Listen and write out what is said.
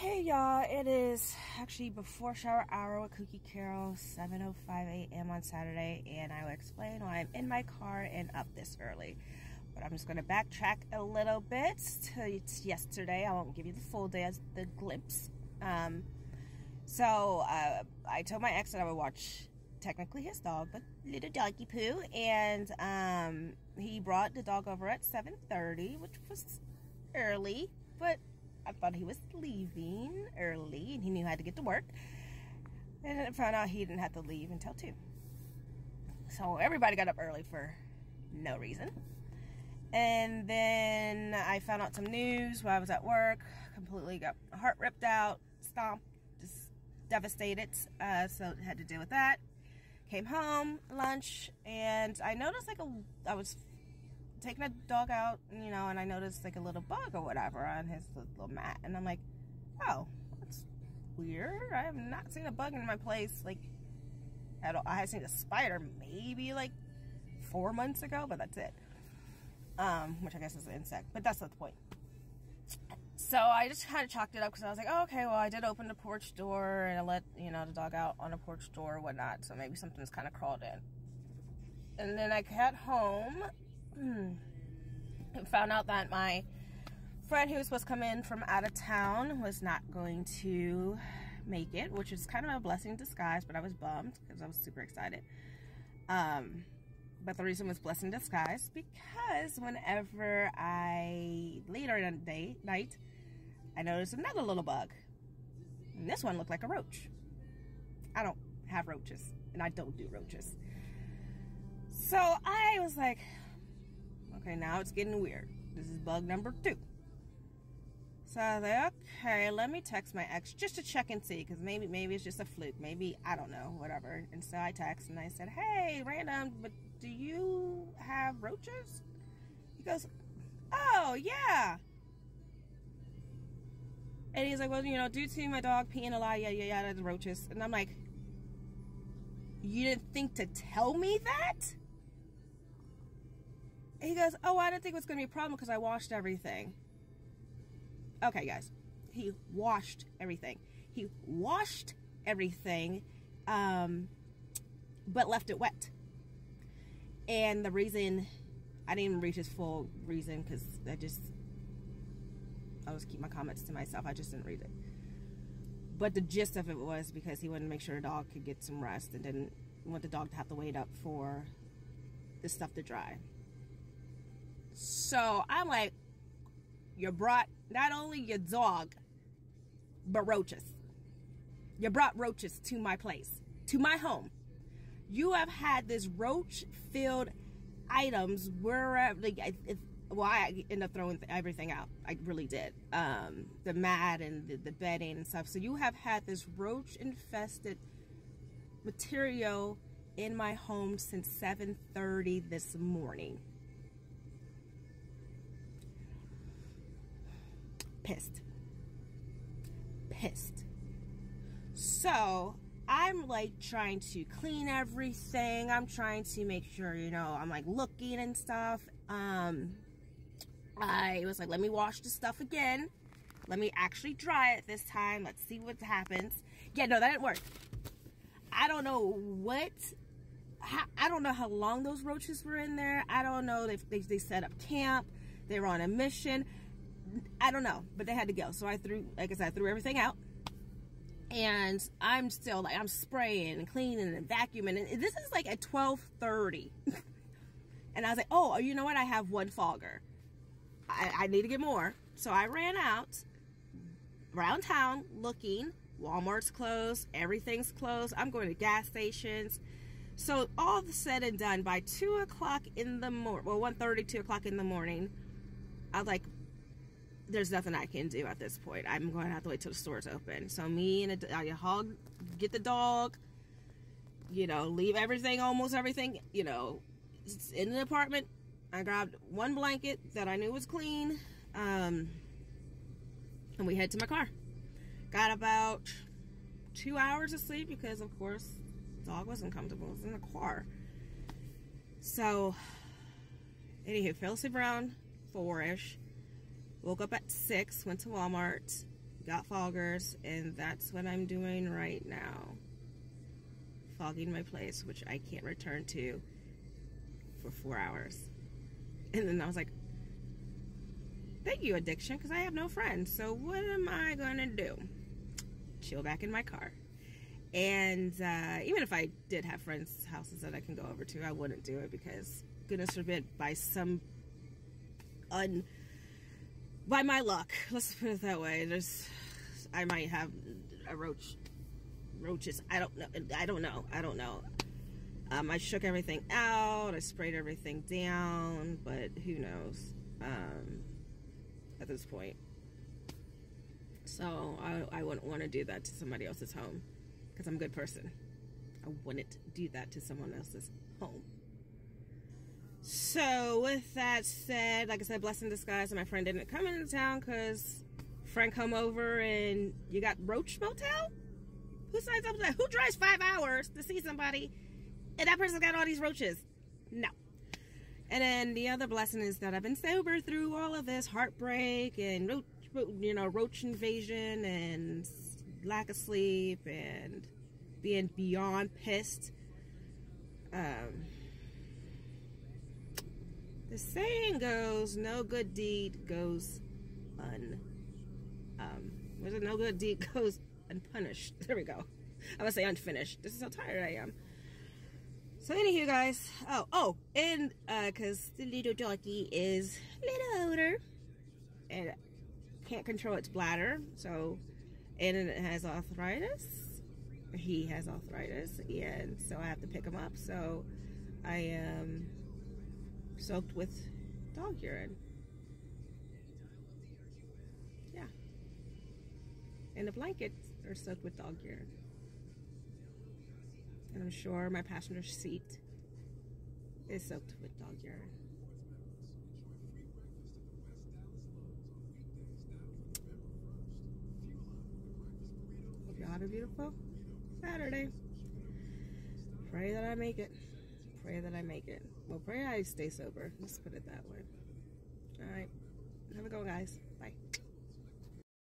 Hey y'all, it is actually before shower hour with Cookie Carol, 7:05 a.m. on Saturday, and I will explain why I'm in my car and up this early. But I'm just going to backtrack a little bit to yesterday. I won't give you the full day as the glimpse. So I told my ex that I would watch technically his dog, but little doggy poo, and he brought the dog over at 7:30, which was early, but I thought he was leaving early and he knew I had to get to work. And then I found out he didn't have to leave until 2. So everybody got up early for no reason. And then I found out some news while I was at work. Completely got my heart ripped out, stomped, just devastated. So I had to deal with that. Came home, lunch, and I noticed I was taking a dog out, you know, and I noticed like a little bug or whatever on his little mat, and I'm like, oh, that's weird. I have not seen a bug in my place like at all. I had seen a spider maybe like 4 months ago, but that's it. Which I guess is an insect, but that's not the point. So I just kind of chalked it up because I was like, oh, okay, well, I did open the porch door and I let, you know, the dog out on the porch door or whatnot, so maybe something's kind of crawled in. And then I got home and found out that my friend who was supposed to come in from out of town was not going to make it, which is kind of a blessing in disguise, but I was bummed because I was super excited. But the reason was blessing in disguise because whenever later in the night, I noticed another little bug. And this one looked like a roach. I don't have roaches, and I don't do roaches. So I was like, okay, now it's getting weird. This is bug number 2. So I was like, okay, let me text my ex just to check and see, because maybe it's just a fluke. Maybe, I don't know, whatever. And so I texted and I said, hey, random, but do you have roaches? He goes, oh, yeah. And he's like, well, you know, due to my dog peeing a lot, yeah, the roaches. And I'm like, you didn't think to tell me that? And he goes, oh, I didn't think it was going to be a problem because I washed everything. Okay, guys. He washed everything. He washed everything, but left it wet. And the reason, I didn't even read his full reason because I always keep my comments to myself. I just didn't read it. But the gist of it was because he wanted to make sure the dog could get some rest and didn't want the dog to have to wait up for the stuff to dry. So I'm like, you brought not only your dog, but roaches. You brought roaches to my place, to my home. You have had this roach-filled items wherever, like, well, I ended up throwing everything out. I really did. The mat and the bedding and stuff. So you have had this roach-infested material in my home since 7:30 this morning. Pissed. So I'm like trying to clean everything. I'm trying to make sure, you know, I'm like looking and stuff. I was like, let me wash the stuff again. Let me actually dry it this time. Let's see what happens. Yeah, no, that didn't work. I don't know I don't know how long those roaches were in there. I don't know if they set up camp. They were on a mission. I don't know, but they had to go. So I threw everything out. And I'm still like, I'm spraying and cleaning and vacuuming. And this is like at 12:30. And I was like, oh, you know what? I have one fogger. I need to get more. So I ran out around town looking. Walmart's closed. Everything's closed. I'm going to gas stations. So all said and done, by 2 o'clock in the morning, well, 1:30, 2 o'clock in the morning, I was like, there's nothing I can do at this point. I'm going to have to wait till the store's open. So me and I get the dog, you know, leave everything, almost everything, you know, in the apartment. I grabbed one blanket that I knew was clean, and we head to my car. Got about 2 hours of sleep because, of course, the dog wasn't comfortable. It was in the car. So, anywho, fell asleep around 4-ish. Woke up at 6, went to Walmart, got foggers, and that's what I'm doing right now. Fogging my place, which I can't return to for 4 hours. And then I was like, thank you, addiction, because I have no friends. So what am I going to do? Chill back in my car. And even if I did have friends' houses that I can go over to, I wouldn't do it because, goodness forbid, by my luck, let's put it that way, I might have a roaches. I don't know. I shook everything out. I sprayed everything down, but who knows at this point. So I wouldn't want to do that to somebody else's home because I'm a good person. I wouldn't do that to someone else's home. So with that said, like I said, blessing in disguise, and my friend didn't come into town because friend come over and you got Roach Motel? Who signs up for that? Who drives 5 hours to see somebody and that person's got all these roaches? No. And then the other blessing is that I've been sober through all of this heartbreak and roach invasion and lack of sleep and being beyond pissed. The saying goes, no good deed goes no good deed goes unpunished. There we go. I would say unfinished. This is how tired I am. So anywho, guys. And because the little doggy is a little older and can't control its bladder, so, and it has arthritis. He has arthritis, and so I have to pick him up. So I am soaked with dog urine. Yeah. And the blankets are soaked with dog urine. And I'm sure my passenger seat is soaked with dog urine. Hope y'all have a beautiful Saturday. Pray that I make it. Pray that I make it. Well, pray I stay sober. Let's put it that way. Alright. Have a go, guys. Bye.